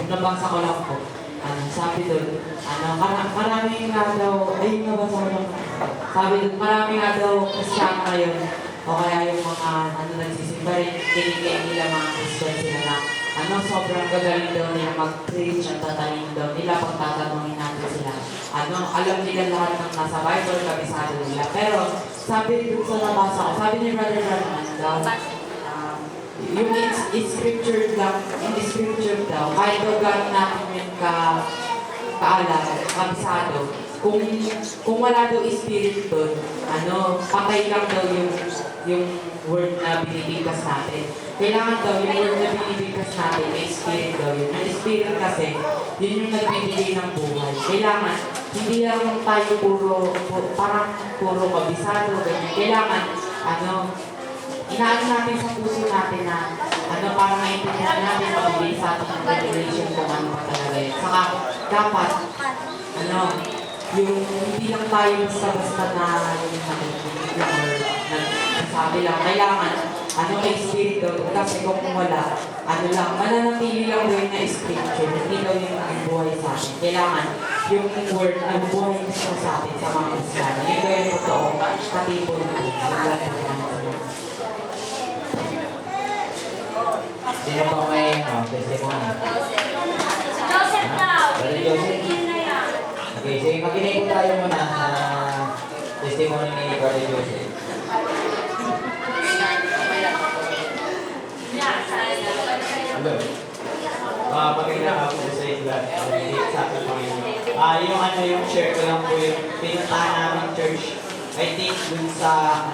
nabasa ko lang po. Sabi doon, marami nga daw, ay nabasa ko lang. Sabi doon, marami nga daw Kristiyano ngayon, o kaya yung mga nagsisimba rin, kinikita nila mga Christian sila na sobrang gagaling daw nila mag-preach at tatalino daw nila pag tatanungin natin sila. Alam nila lahat ng nasa Bible, kabisado nila. Pero sabi doon sa nabasa ko, sabi ni Brother Branham daw, yung in scripture lang, in the scripture daw, kahit daw gano'n natin yung kaalam, kabisado, kung wala daw spirit doon, patay lang daw yung word na binibigkas natin. Kailangan daw yung word na binibigkas natin, may spirit daw yun. Yung spirit kasi, yun yung nagbibigay ng buhay. Kailangan, hindi lang tayo parang puro kabisado, ganyan. Kailangan, inaano natin sa puso natin na, para maintindihan natin, mabigay sa ating ng revelation kung ano pa talaga yun. Saka, dapat, yung hindi lang tayo basta-basta na nagsabi lang, kailangan, may spirit daw, kasi kung wala, mananatili lang daw na scripture, hindi daw yung buhay sa atin. Kailangan, yung word, ang buhay gusto sa atin, sa mga Kristiyano. Yun daw yung totoo, katipon natin. Sino po may testimony? Joseph daw. Brother Joseph? Okay, sige, makinig po tayo muna sa testimony ni Brother Joseph. Hello. Magandang hapon sa inyo lahat. Sa akin Panginoon. Yung share ko lang po yung pinuntahan namin church. I think dun sa